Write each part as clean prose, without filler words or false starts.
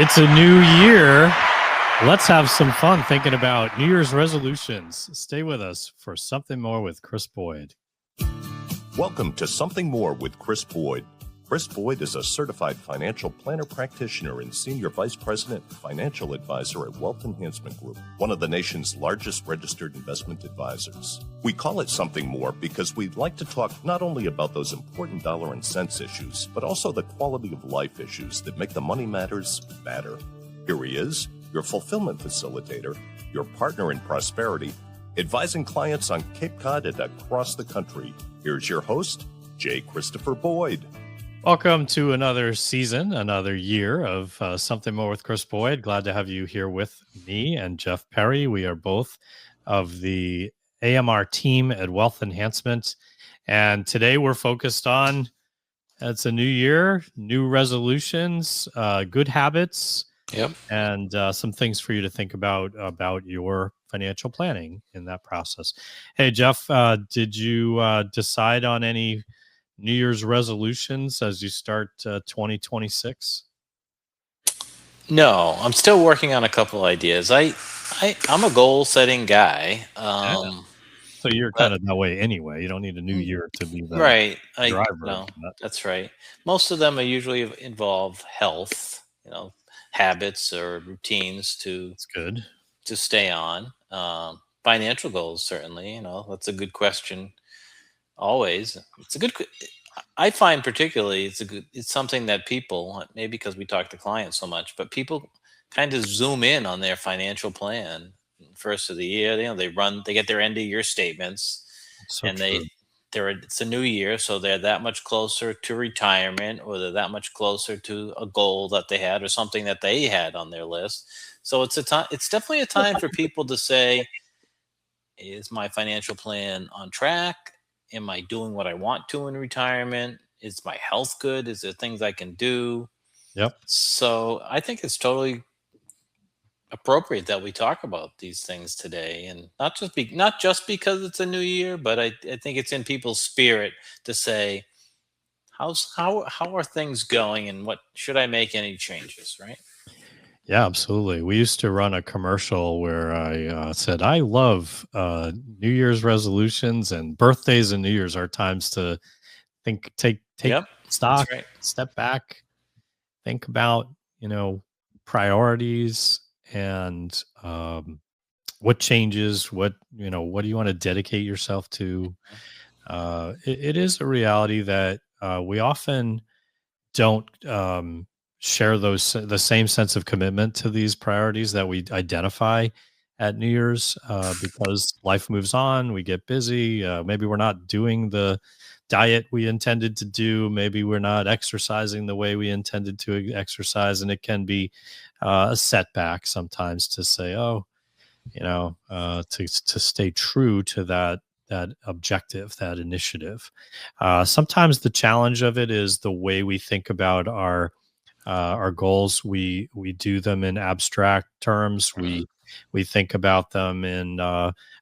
It's a new year. Let's have some fun thinking about New Year's resolutions. Stay with us for Something More with Chris Boyd. Welcome to Something More with Chris Boyd. Chris Boyd is a certified financial planner practitioner and senior vice president and financial advisor at Wealth Enhancement Group, one of the nation's largest registered investment advisors. We call it Something More because we'd like to talk not only about those important dollar and cents issues, but also the quality of life issues that make the money matters matter. Here he is, your fulfillment facilitator, your partner in prosperity, advising clients on Cape Cod and across the country. Here's your host, J. Christopher Boyd. Welcome to another season, another year of Something More with Chris Boyd. Glad to have you here with me and Jeff Perry. We are both of the AMR team at Wealth Enhancement. And today we're focused on, it's a new year, new resolutions, good habits, and some things for you to think about your financial planning in that process. Hey, Jeff, did you decide on any New Year's resolutions as you start 2026? No, I'm still working on a couple ideas. I'm a goal setting guy. So you're kind of that way anyway. You don't need a new year to be the right. driver. No, that's right. Most of them are usually involve health, habits or routines That's good. to stay on. Financial goals, certainly, that's a good question. Always. I find particularly it's something that people, maybe because we talk to clients so much, but people kind of zoom in on their financial plan first of the year. They get their end of year statements, So and true. it's a new year, so they're that much closer to retirement, or they're that much closer to a goal that they had or something that they had on their list. So it's definitely a time for people to say, is my financial plan on track? Am I doing what I want to in retirement? Is my health good? Is there things I can do? Yep. So I think it's totally appropriate that we talk about these things today, and not just because it's a new year, but I think it's in people's spirit to say, how are things going, and what should I make any changes, right? Yeah, absolutely. We used to run a commercial where I said, I love New Year's resolutions, and birthdays and New Year's are times to take Yep, stock, that's right. step back, think about, priorities and what changes, what do you want to dedicate yourself to? It is a reality that we often don't share the same sense of commitment to these priorities that we identify at New Year's because life moves on, we get busy. Maybe we're not doing the diet we intended to do. Maybe we're not exercising the way we intended to exercise, and it can be a setback sometimes to say, to stay true to that objective, that initiative. Sometimes the challenge of it is the way we think about our goals. We do them in abstract terms. We think about them in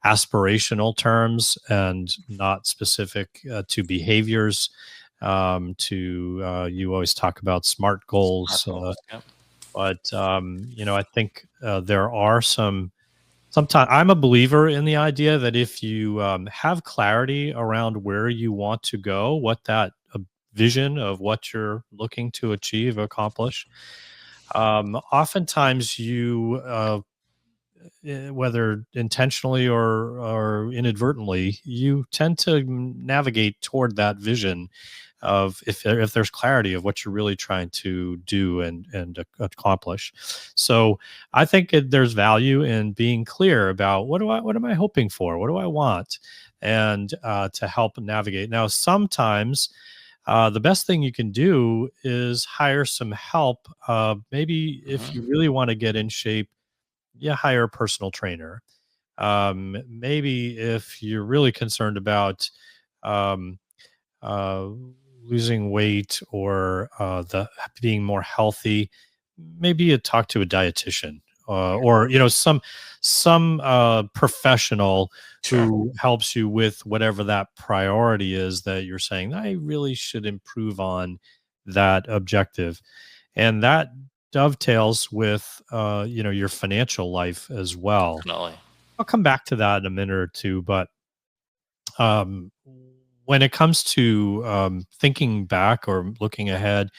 aspirational terms and not specific to behaviors. You always talk about SMART goals, Yep. but I think there are some. Sometimes I'm a believer in the idea that if you have clarity around where you want to go, what that vision of what you're looking to achieve, accomplish, oftentimes you, whether intentionally or inadvertently, you tend to navigate toward that vision of if there's clarity of what you're really trying to do and accomplish. So I think there's value in being clear about what am I hoping for? What do I want? And to help navigate. Now, sometimes the best thing you can do is hire some help. Maybe if you really want to get in shape, hire a personal trainer. Maybe if you're really concerned about um, losing weight or the being more healthy, maybe you talk to a dietitian or some professional who helps you with whatever that priority is that you're saying I really should improve on that objective. And that dovetails with your financial life as well. Definitely. I'll come back to that in a minute or two, but um, when it comes to thinking back or looking ahead,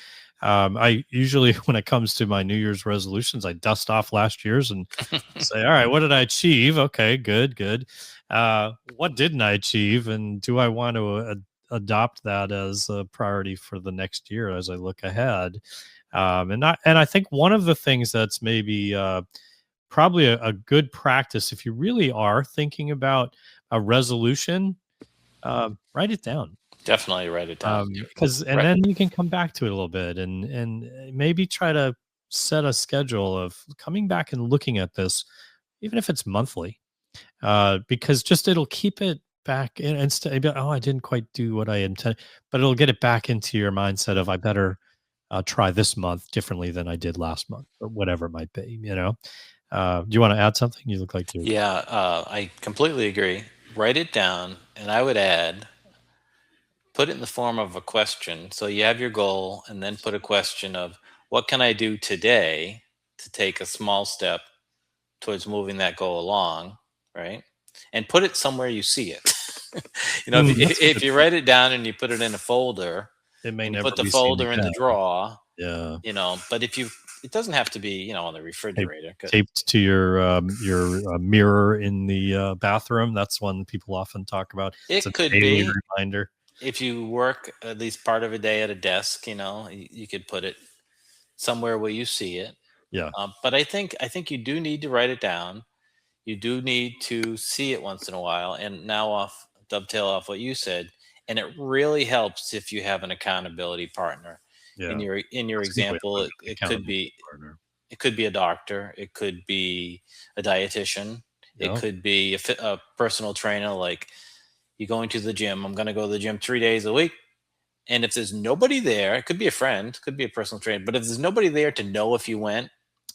I usually, when it comes to my New Year's resolutions, I dust off last year's and say, all right, what did I achieve? Okay, good, good. What didn't I achieve? And do I want to adopt that as a priority for the next year as I look ahead? And I think one of the things that's maybe probably a good practice, if you really are thinking about a resolution, write it down. Definitely write it down. Because and Right. then you can come back to it a little bit and maybe try to set a schedule of coming back and looking at this, even if it's monthly, because just it'll keep it back in instead. Oh, I didn't quite do what I intended, but it'll get it back into your mindset of I better try this month differently than I did last month, or whatever it might be. Do you want to add something? You look like you. Yeah, I completely agree. Write it down, and I would add, put it in the form of a question. So you have your goal, and then put a question of what can I do today to take a small step towards moving that goal along, right? And put it somewhere you see it. That's If good. you write it down and you put it in a folder, It may and you never put the be seen folder in the again. drawer, Yeah. but it doesn't have to be, on the Tape, refrigerator. taped to your mirror in the bathroom. That's one people often talk about. It's a It could daily be. reminder. If you work at least part of a day at a desk, you could put it somewhere where you see it. Yeah. But I think you do need to write it down. You do need to see it once in a while. And now off dovetail off what you said, and it really helps if you have an accountability partner. In Yeah. your That's a good way to example, put it, it. it could Accountability be partner. it could be a doctor, it could be a dietitian, it Yeah. could be a personal trainer. Like, you going to the gym, I'm going to go to the gym 3 days a week. And if there's nobody there, it could be a friend, could be a personal trainer, but if there's nobody there to know if you went,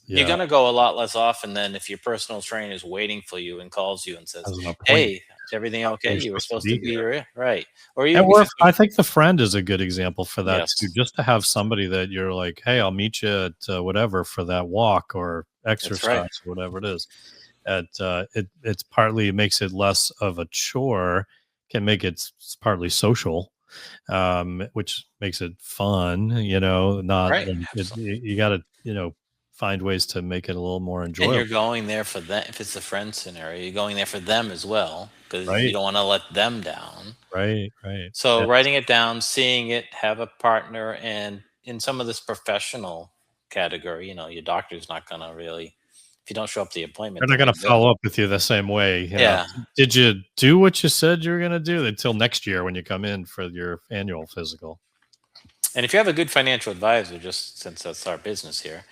you're Yeah. going to go a lot less often than if your personal trainer is waiting for you and calls you and says, As an appointment. "Hey, is everything Not okay? really You were supposed to supposed to be be here. here." Right. Or And even if or it's I think the friend is a good example for that too. yes, Just to have somebody that you're like, hey, I'll meet you at whatever for that walk or that's right. exercise or whatever it is. It's partly makes it less of a chore, can make it partly social, which makes it fun. Not Right. like Absolutely. you got to find ways to make it a little more And you're enjoyable, going there for them. If it's a friend scenario, you're going there for them as well because you right? don't want to let them down. Right, right. So Yeah, writing it down, seeing it, have a partner, and in some of this professional category, your doctor's not gonna really, if you don't show up to the appointment, they're they're not gonna going to bill. follow up with you the same way. Yeah, Did you do what you said you were going to do until next year when you come in for your annual physical? and if you have a good financial advisor, just since that's our business here,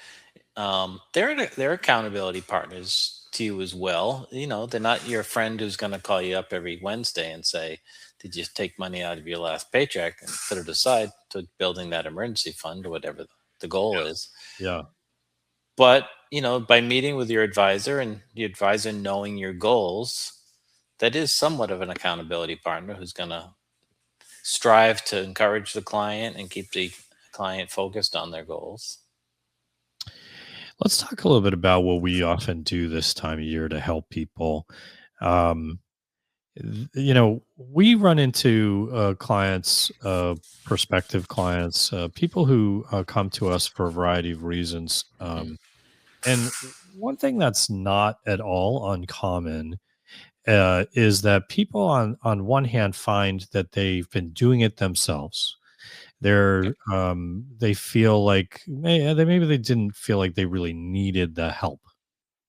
they're accountability partners to you as well. They're not your friend who's gonna call you up every Wednesday and say, "Did you take money out of your last paycheck and put it aside to building that emergency fund or whatever the goal is?" Yeah. But, by meeting with your advisor and the advisor knowing your goals, that is somewhat of an accountability partner who's going to strive to encourage the client and keep the client focused on their goals. Let's talk a little bit about what we often do this time of year to help people. Um, we run into clients, prospective clients, people who come to us for a variety of reasons. Mhm. And one thing that's not at all uncommon is that people on one hand find that they've been doing it themselves. They feel like maybe they didn't feel like they really needed the help,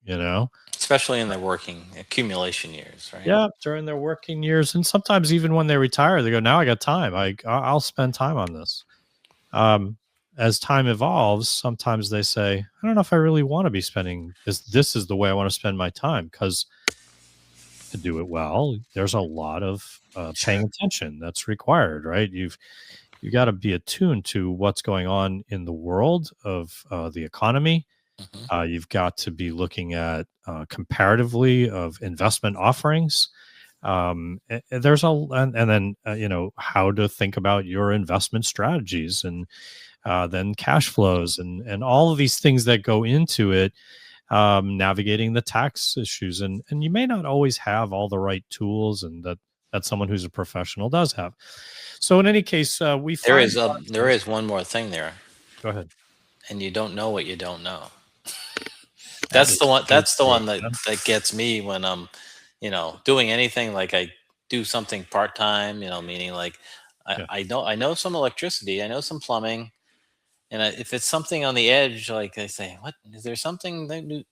you know? Especially in their working accumulation years, right? Yeah, during their working years, and sometimes even when they retire, they go, "Now I got time. I'll spend time on this." Um, as time evolves, sometimes they say, "I don't know if I really want to be spending this. This is the way I want to spend my time because to do it well, there's a lot of paying Sure. attention that's required, right? You got to be attuned to what's going on in the world of the economy. Hmm. You've got to be looking at comparatively of investment offerings. There's and then how to think about your investment strategies and then cash flows, and all of these things that go into it, navigating the tax issues, and you may not always have all the right tools, and that someone who's a professional does have. So in any case, we There find is a lot of there times. is one more thing there, Go ahead. and you don't know what you don't know. That is so That's the true, one that man. gets me when I'm, doing anything. Like I do something part time, meaning like Yeah, I know some electricity, I know some plumbing, and if it's something on the edge, like I say, what is there something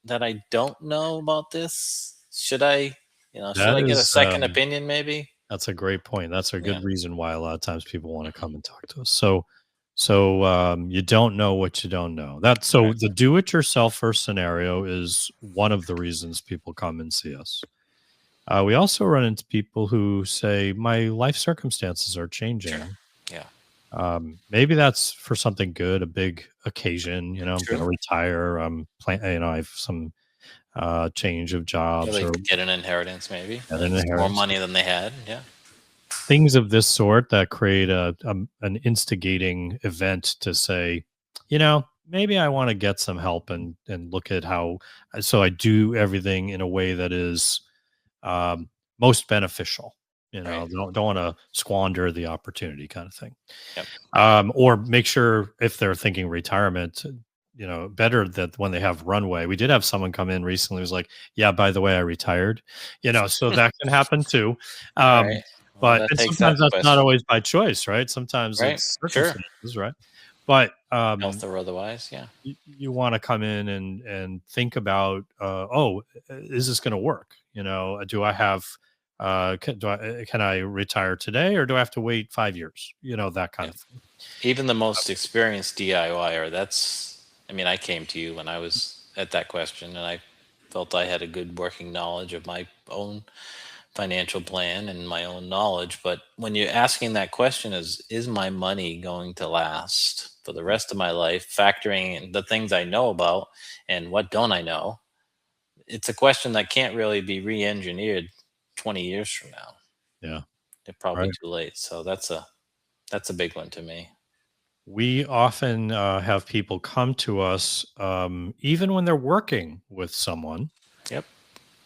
that I don't know about this? Should that I get a is. second opinion maybe? That's a great point. That's a Yeah. good reason why a lot of times people want to Mhm. come and talk to us. So you don't know what you don't know. That so Right. the do-it-yourself first scenario is one of the reasons people come and see us. We also run into people who say, "My life circumstances are Sure. changing." Yeah. Maybe that's for something good, a big occasion. I'm going True. to retire. I have some change of Yeah, jobs they or get an inheritance maybe. an It's more inheritance. money than they had. Yeah. Things of this sort that create an instigating event to say, maybe I want to get some help and look at how, so I do everything in a way that is um, most beneficial. Right. Don't want to squander the opportunity, kind of thing. Yep. Or make sure if they're thinking retirement, better that when they have runway. We did have someone come in recently who was like, yeah, by the way, I retired, so that can happen too. Right. Well, But that and takes that sometimes that's not question. always by choice, right? Sometimes Right. it's Sure. circumstances, right? But Health or otherwise. Yeah. you want to come in and think about, oh, is this going to work? Do I have can I retire today, or do I have to wait 5 years? That kind Yeah. of thing. Even the most experienced DIYer, I mean, I came to you when I was at that question and I felt I had a good working knowledge of my own financial plan and my own knowledge. But when you're asking that question, is my money going to last for the Yeah, rest of my life, factoring in the things I know about and what don't I know? It's a question that can't really be re-engineered 20 years from now. yeah, They're probably right. too late. So that's a big one to me. We often have people come to us, even when they're working with someone, Yep.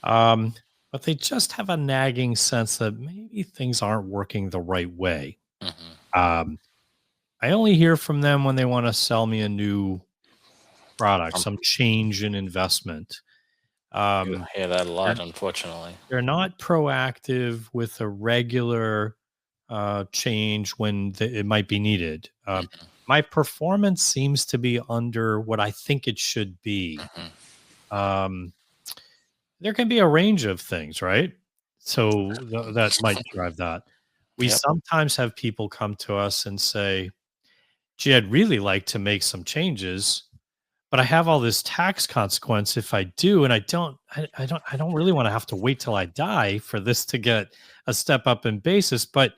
um, but they just have a nagging sense that maybe things aren't working the right way. Hmm. Um, I only hear from them when they want to sell me a new product, Um, some change in investment. I Um, hear that a they're, lot, unfortunately. they're not proactive with a regular change when it might be needed. Hmm. My performance seems to be under what I think it should be. Hmm. Um, there can be a range of things, right? So that might drive that. We Yep. sometimes have people come to us and say, gee, I'd really like to make some changes, but I have all this tax consequence if I do, and I don't really want to have to wait till I die for this to get a step up in basis, but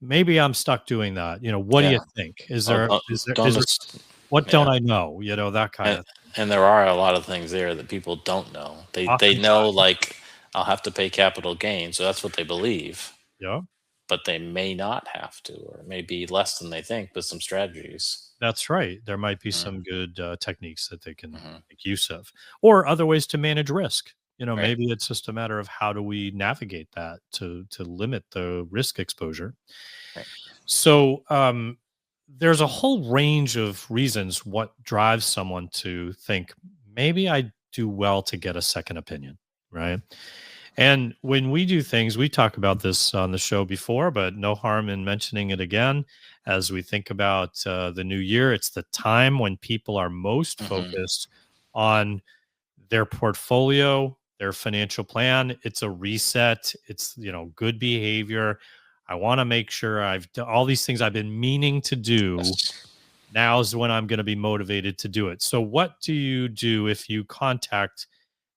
maybe I'm stuck doing that. What do Yeah. you think? Is Well, there don't is there ass- what don't yeah. I know? That kind And, of and there are a lot of things there that people don't know. They know, oftentimes. like, I'll have to pay capital gain, so that's what they believe. Yeah. But they may not have to, or maybe less than they think with some strategies. That's right. There might be Mm-hmm. some good techniques that they can Mm-hmm. make use of, or other ways to manage risk. Right. Maybe it's just a matter of how do we navigate that to limit the risk exposure. Right. So there's a whole range of reasons what drives someone to think maybe I do well to get a second opinion, right? And when we do things, we talk about this on the show before, but no harm in mentioning it again. As we think about the new year, it's the time when people are most Mm-hmm. focused on their portfolio, their financial plan. It's a reset. It's, good behavior. I want to make sure I've done all these things I've been meaning to do. Yes. Now's when I'm going to be motivated to do it. So, what do you do if you contact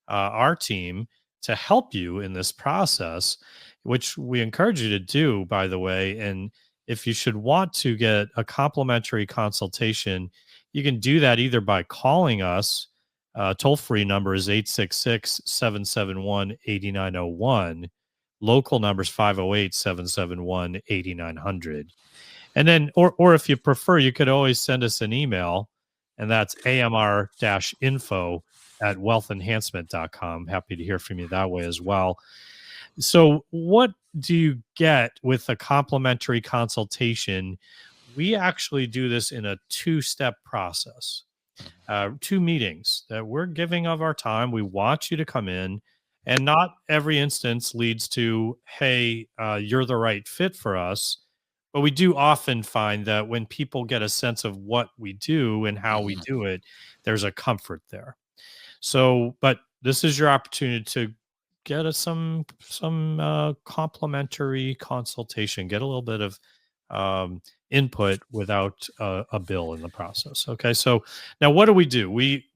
our team to help you in this process, which we encourage you to do, by the way? And if you should want to get a complimentary consultation, you can do that either by calling us. Toll free number is 866-771-8901. Local number is 508-771-8900. And then, or if you prefer, you could always send us an email, and that's amr-info@wealthenhancement.com. Happy to hear from you that way as well. So, what do you get with a complimentary consultation? We actually do this in a two-step process, two meetings that we're giving of our time. We want you to come in, and not every instance leads to, hey, you're the right fit for us. But we do often find that when people get a sense of what we do and how we Mhm. do it, there's a comfort there. So, but this is your opportunity to get some complimentary consultation, get a little bit of input without a bill in the process. Okay, so now what do? We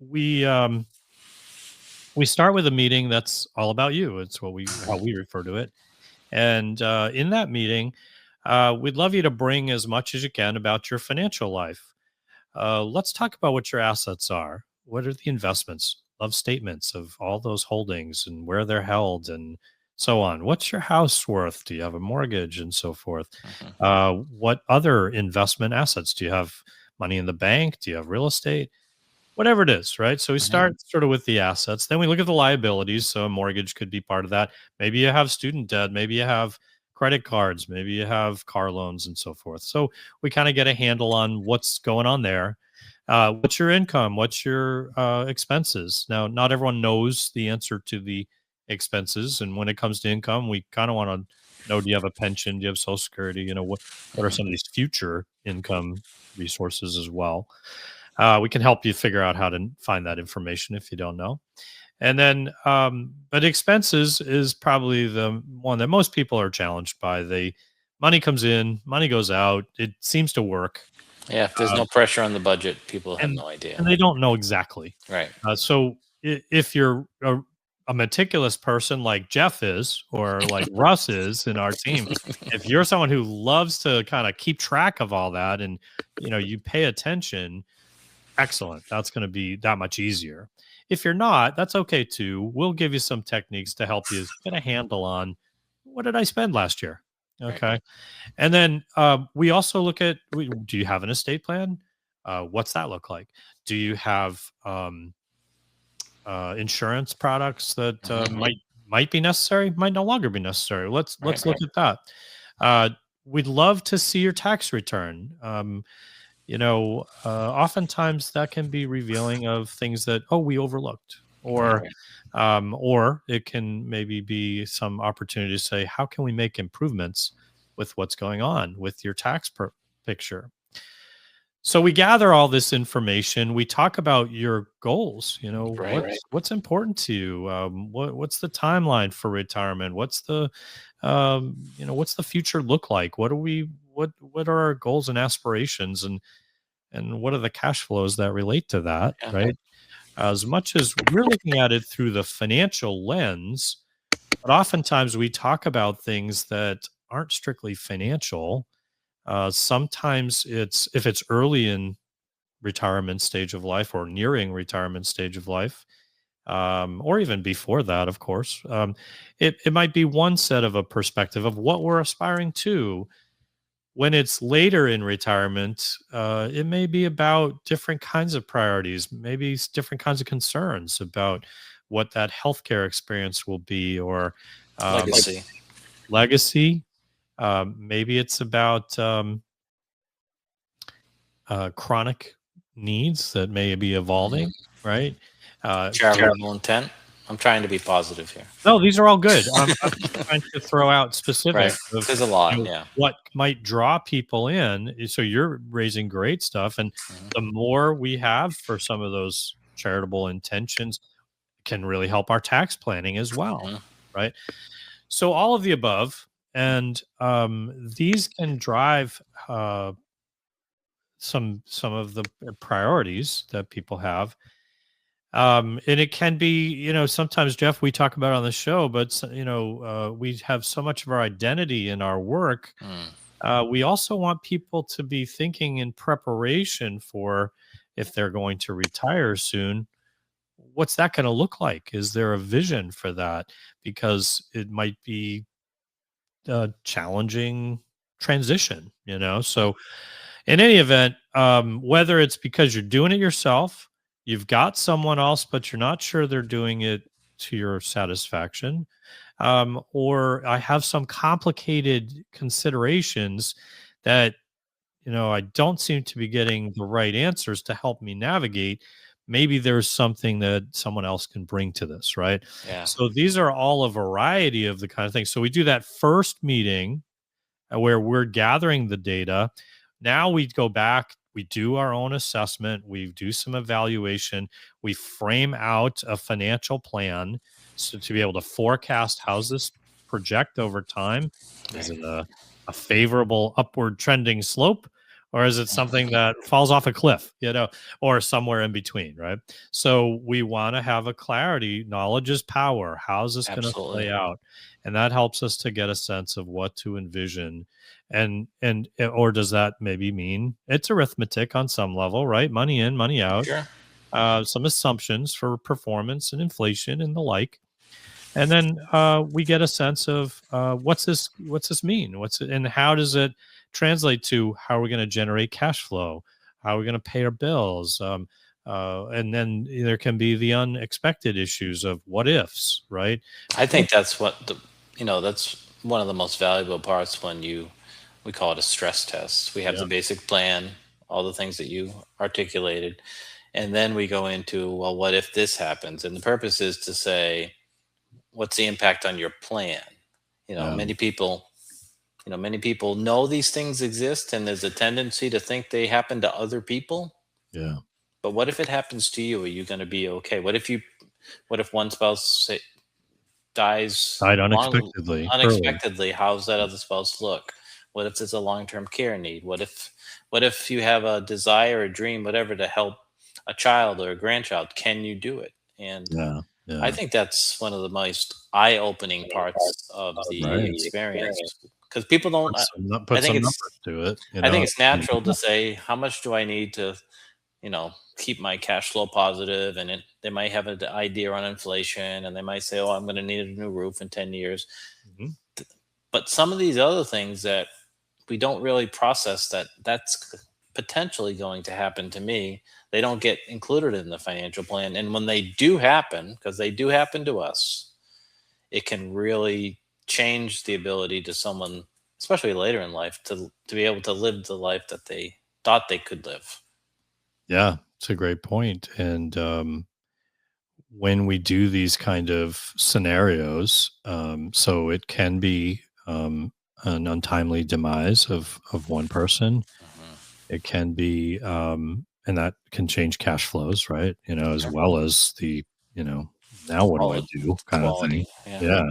start with a meeting that's all about you. It's how we refer to it, and in that meeting, we'd love you to bring as much as you can about your financial life. Let's talk about what your assets are. What are the investments? Love statements of all those holdings and where they're held and so on. What's your house worth? Do you have a mortgage and so forth? Mhm. What other investment assets? Do you have money in the bank? Do you have real estate? Whatever it is, right? So we Mhm. start sort of with the assets. Then we look at the liabilities. So a mortgage could be part of that. Maybe you have student debt. Maybe you have credit cards. Maybe you have car loans and so forth. So we kind of get a handle on what's going on there. What's your income? What's your expenses? Now, not everyone knows the answer to the expenses. And when it comes to income, we kind of want to know, do you have a pension? Do you have social security? What are Mhm. some of these future income resources as well? We can help you figure out how to find that information if you don't know. And then, but expenses is probably the one that most people are challenged by. The money comes in, money goes out. It seems to work, Yeah, if there's uh, no pressure on the budget, people have and no idea. and they don't know exactly. Right. So if you're a meticulous person like Jeff is, or like Russ is in our team, if you're someone who loves to kind of keep track of all that, and you pay attention, excellent. That's going to be that much easier. If you're not, that's okay too. We'll give you some techniques to help you get a handle on, what did I spend last year? Right. Okay. And then we also look at, do you have an estate plan? What's that look like? Do you have insurance products that Mhm. might be necessary, might no longer be necessary? Let's Right. look at that. Uh, we'd love to see your tax return. Oftentimes that can be revealing of things that, we overlooked, Right. or it can maybe be some opportunity to say, how can we make improvements with what's going on with your picture? So we gather all this information. We talk about your goals. Right. What's important to you. What's the timeline for retirement? What's the future look like? What are our goals and aspirations, and what are the cash flows that relate to that, Yeah. right? As much as we're looking at it through the financial lens, but oftentimes we talk about things that aren't strictly financial. Sometimes if it's early in retirement stage of life or nearing retirement stage of life, or even before that, of course, it might be one set of a perspective of what we're aspiring to. When it's later in retirement, it may be about different kinds of priorities, maybe different kinds of concerns about what that healthcare experience will be, or like Legacy. legacy. Maybe it's about chronic needs that may be Mhm. evolving, right? Yeah. Charitable intent. I'm trying to be positive here. No, these are all good. I'm just trying to throw out Right. specifics of, There's a lot. Yeah. what might draw people in. So you're raising great stuff, and Mhm. the more we have for some of those charitable intentions can really help our tax planning as well, Mhm. right? So all of the above, and these can drive some of the priorities that people have. And it can be, sometimes, Jeff, we talk about it on the show, but we have so much of our identity in our work. Mm. We also want people to be thinking in preparation for, if they're going to retire soon, what's that going to look like? Is there a vision for that? Because it might be challenging transition, so in any event, whether it's because you're doing it yourself, you've got someone else, but you're not sure they're doing it to your satisfaction, or I have some complicated considerations that I don't seem to be getting the right answers to help me navigate. Maybe there's something that someone else can bring to this, right? Yeah. So these are all a variety of the kind of things. So we do that first meeting where we're gathering the data. Now we go back, we do our own assessment, we do some evaluation, we frame out a financial plan so to be able to forecast how's this project over time. Is it a favorable upward trending slope? Or is it something that falls off a cliff, or somewhere in between, right? So we want to have a clarity. Knowledge is power. How's this going to Absolutely. play out? And that helps us to get a sense of what to envision. And or does that maybe mean it's arithmetic on some level, right? Money in, money out, Sure. some assumptions for performance and inflation and the like. And then we get a sense of what's this mean? And how does it translate to how are we going to generate cash flow? How are we going to pay our bills? And then there can be the unexpected issues of what ifs, right? I think that's that's one of the most valuable parts when we call it a stress test. We have Yeah. the basic plan, all the things that you articulated, and then we go into, well, what if this happens? And the purpose is to say, what's the impact on your plan? Yeah. Many people know these things exist, and there's a tendency to think they happen to other people. Yeah. But what if it happens to you? Are you going to be okay? What if one spouse dies Died unexpectedly. Early. unexpectedly? How's that other spouse look? What if there's a long-term care need? What if you have a desire, a dream, whatever, to help a child or a grandchild? Can you do it? And Yeah. I Yeah. think that's one of the most eye-opening parts of the Right. experience, because people don't. Put I think some it's numbers to it. I think it's natural to say, how much do I need to, keep my cash flow positive? And they might have an idea on inflation, and they might say, oh, I'm going to need a new roof in 10 years. Mhm. But some of these other things that we don't really process, that's potentially going to happen to me, they don't get included in the financial plan. And when they do happen, because they do happen to us, it can really change the ability to someone, especially later in life, to be able to live the life that they thought they could live. Yeah, it's a great point. And when we do these kind of scenarios, so it can be an untimely demise of one person. Mhm. It can be, and that can change cash flows, right? As Sure. well as the, now what do I do kind of Quality. thing. Yeah.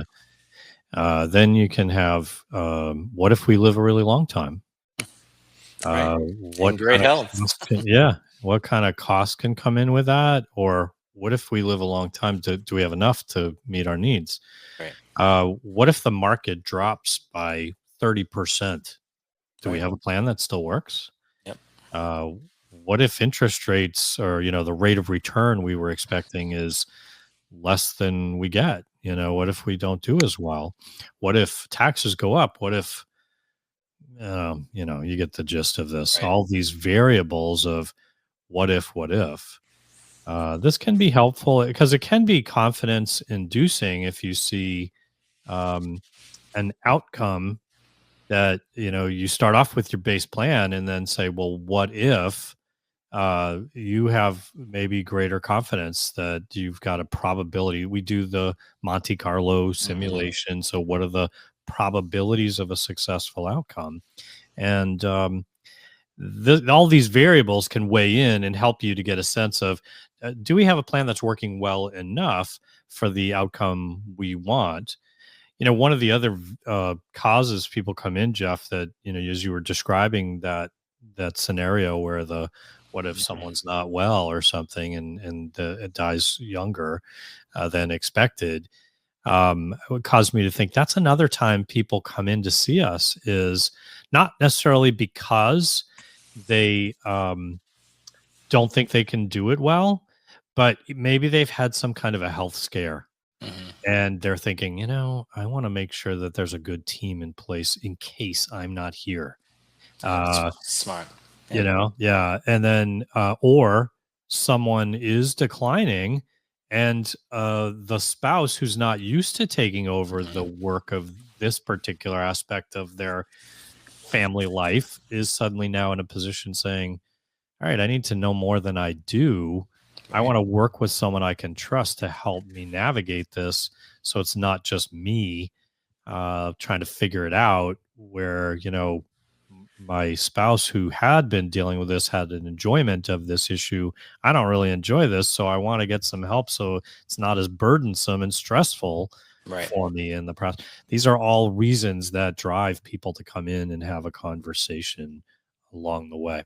Yeah. Then you can have, what if we live a really long time? Right. What And great kind of health. costs can yeah, what kind of costs can come in with that? Or what if we live a long time? Do we have enough to meet our needs? Right. What if the market drops by 30%? Do we Right. have a plan that still works? Yep. Uh, what if interest rates or, the rate of return we were expecting is less than we get? What if we don't do as well? What if taxes go up? What if you get the gist of this. Right. All these variables of what if, what if. This can be helpful because it can be confidence inducing if you see um, an outcome that, you start off with your base plan and then say, well, what if you have maybe greater confidence that you've got a probability. We do the Monte Carlo Mhm. simulation. So, what are the probabilities of a successful outcome? And all these variables can weigh in and help you to get a sense of do we have a plan that's working well enough for the outcome we want? One of the other causes people come in, Jeff, that as you were describing that scenario where the what if Mhm. someone's not well or something and it dies younger than expected, it would cause me to think that's another time people come in to see us is not necessarily because they don't think they can do it well, but maybe they've had some kind of a health scare. And they're thinking, I want to make sure that there's a good team in place in case I'm not here. That's smart. Yeah. Yeah. And then, or someone is declining and the spouse who's not used to taking over the work of this particular aspect of their family life is suddenly now in a position saying, all right, I need to know more than I do. I Right. want to work with someone I can trust to help me navigate this. So it's not just me trying to figure it out where, my spouse who had been dealing with this had an enjoyment of this issue. I don't really enjoy this. So I want to get some help so it's not as burdensome and stressful Right. for me in the process. These are all reasons that drive people to come in and have a conversation along the way.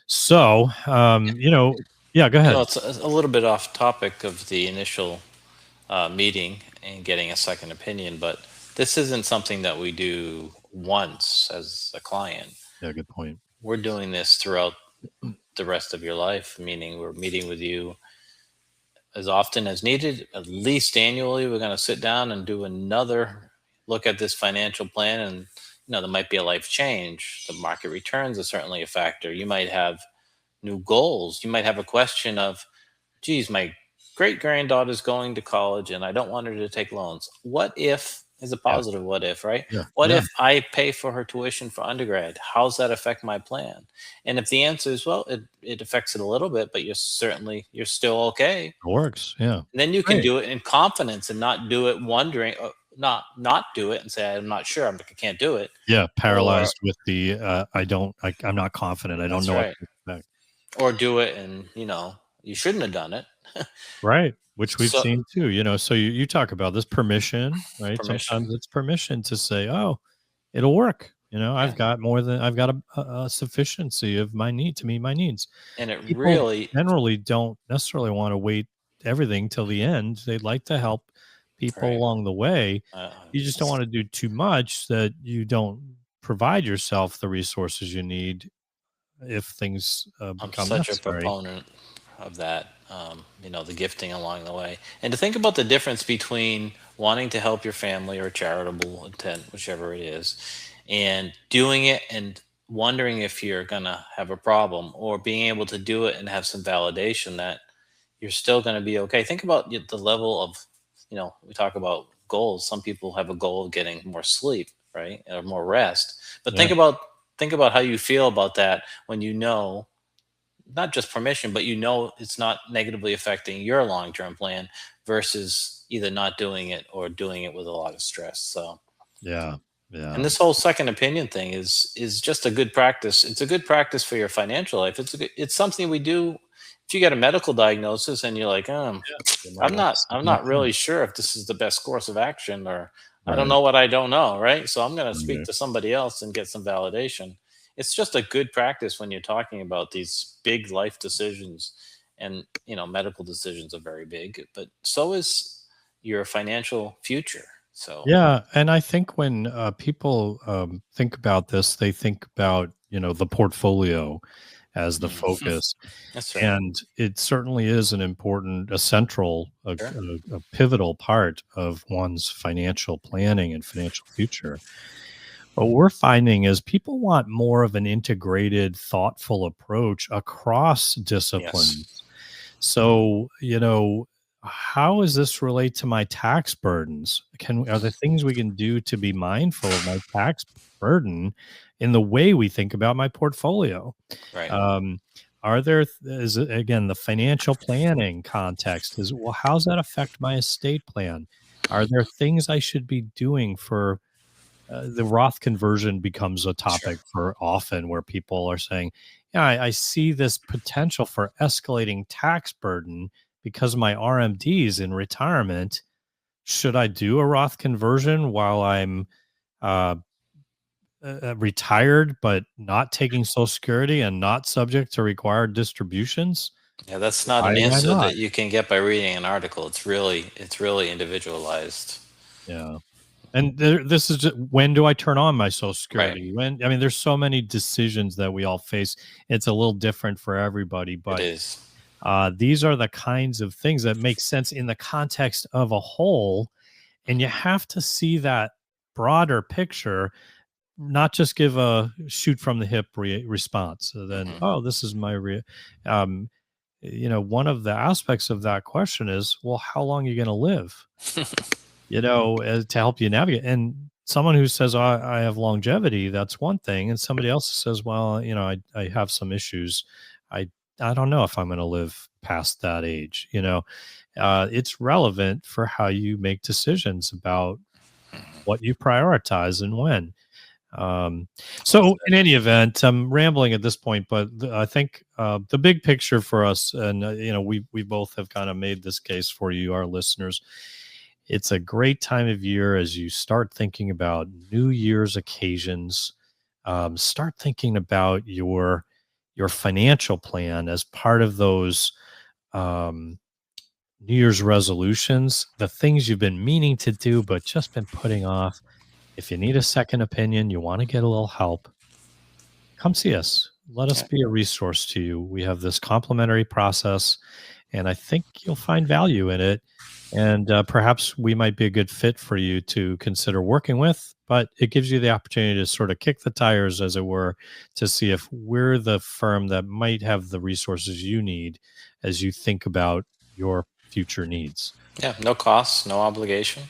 So, yeah, go I ahead. know it's a little bit off topic of the initial meeting and getting a second opinion, but this isn't something that we do once as a client. Yeah, good point. We're doing this throughout the rest of your life, meaning we're meeting with you as often as needed, at least annually. We're going to sit down and do another look at this financial plan. And, there might be a life change. The market returns are certainly a factor. You might have new goals. You might have a question of, geez, my great granddaughter's going to college and I don't want her to take loans. What if is a Yeah, positive what if, right? yeah, What yeah. if I pay for her tuition for undergrad? How's that affect my plan? And if the answer is, well, it affects it a little bit, but you're still okay. It works. Yeah. Then you can Right. do it in confidence and not do it wondering, not do it and say, I'm not sure, I can't do it. Yeah. Or Paralyzed with the, I'm not confident. I don't that's know what right. to expect. Or do it and you shouldn't have done it. Right. Which we've So seen too, so you talk about this permission, right? permission. Sometimes it's permission to say, oh, it'll work. Yeah. I've got a sufficiency of my need to meet my needs. And it People really generally don't necessarily want to wait everything till the end. They'd like to help people right. along the way. Uh, You just don't want to do too much that you don't provide yourself the resources you need if things I'm become such a necessary. proponent of that, the gifting along the way. And to think about the difference between wanting to help your family or charitable intent, whichever it is, and doing it and wondering if you're going to have a problem, or being able to do it and have some validation that you're still going to be okay. Think about the level of, we talk about goals. Some people have a goal of getting more sleep, right? Or more rest. But Yeah. think about how you feel about that when not just permission, but it's not negatively affecting your long-term plan versus either not doing it or doing it with a lot of stress. So, Yeah. and Yeah. this whole second opinion thing is just a good practice. It's a good practice for your financial life. It's something we do. If you get a medical diagnosis and you're like, You might want to see I'm an not opinion. really sure if this is the best course of action, or I don't Right. know what I don't know, right? So I'm going to speak Right. to somebody else and get some validation. It's just a good practice when you're talking about these big life decisions, and medical decisions are very big, but so is your financial future. So Yeah, and I think when people think about this, they think about the portfolio as the mm, focus, that's right. and it certainly is an important, a central, Sure. a pivotal part of one's financial planning and financial future. What we're finding is people want more of an integrated, thoughtful approach across Yes. disciplines. So, how does this relate to my tax burdens? Are there things we can do to be mindful of my tax burden in the way we think about my portfolio? Right. Um, are there, is it, again, the financial planning context is, well, how's that affect my estate plan? Are there things I should be doing for the Roth conversion becomes a Sure. topic for often where people are saying, yeah, I see this potential for escalating tax burden because my RMDs in retirement. Should I do a Roth conversion while I'm uh, retired, but not taking Social Security and not subject to required distributions? Yeah, that's not an Why answer not? that you can get by reading an article. It's really individualized. Yeah. And this is just, when do I turn on my Social Right. Security? When, I mean, there's so many decisions that we all face. It's a little different for everybody, It but is. These are the kinds of things that make sense in the context of a whole. And you have to see that broader picture, not just give a shoot from the hip response. So then, Mhm. oh, this is my um, one of the aspects of that question is, well, how long are you going to live? To help you navigate. And someone who says, oh, I have longevity, that's one thing. And somebody else says, well, I have some issues. I, I don't know if I'm going to live past that age. It's relevant for how you make decisions about what you prioritize and when. Um, so in any event, I'm rambling at this point, but I think the big picture for us, and we both have kind of made this case for you, our listeners. It's a great time of year as you start thinking about New Year's occasions. Start thinking about your financial plan as part of those um, New Year's resolutions, the things you've been meaning to do but just been putting off. If you need a second opinion, you want to get a little help, come see us. Let us Yeah. be a resource to you. We have this complimentary process, and I think you'll find value in it. And perhaps we might be a good fit for you to consider working with, but it gives you the opportunity to sort of kick the tires, as it were, to see if we're the firm that might have the resources you need as you think about your future needs. Yeah, no costs, no obligation.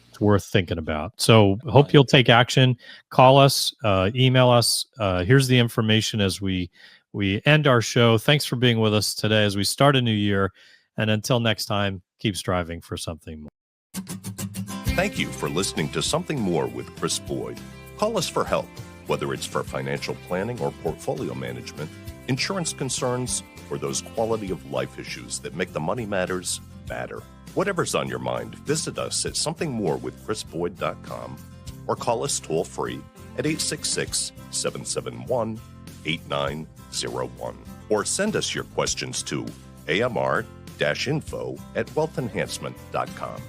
It's worth thinking about. So hope Right. you'll take action. Call us, email us. Here's the information as we end our show. Thanks for being with us today as we start a new year. And until next time, keep striving for something more. Thank you for listening to Something More with Chris Boyd. Call us for help, whether it's for financial planning or portfolio management, insurance concerns, or those quality of life issues that make the money matters matter. Whatever's on your mind, visit us at somethingmorewithchrisboyd.com or call us toll free at 866-771-8901 or send us your questions to amr-info@wealthenhancement.com.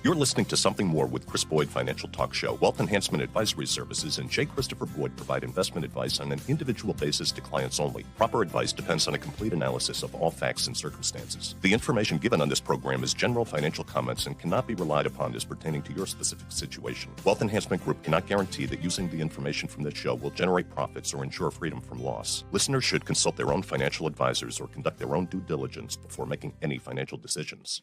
You're listening to Something More with Chris Boyd Financial Talk Show. Wealth Enhancement Advisory Services and J. Christopher Boyd provide investment advice on an individual basis to clients only. Proper advice depends on a complete analysis of all facts and circumstances. The information given on this program is general financial comments and cannot be relied upon as pertaining to your specific situation. Wealth Enhancement Group cannot guarantee that using the information from this show will generate profits or ensure freedom from loss. Listeners should consult their own financial advisors or conduct their own due diligence before making any financial decisions.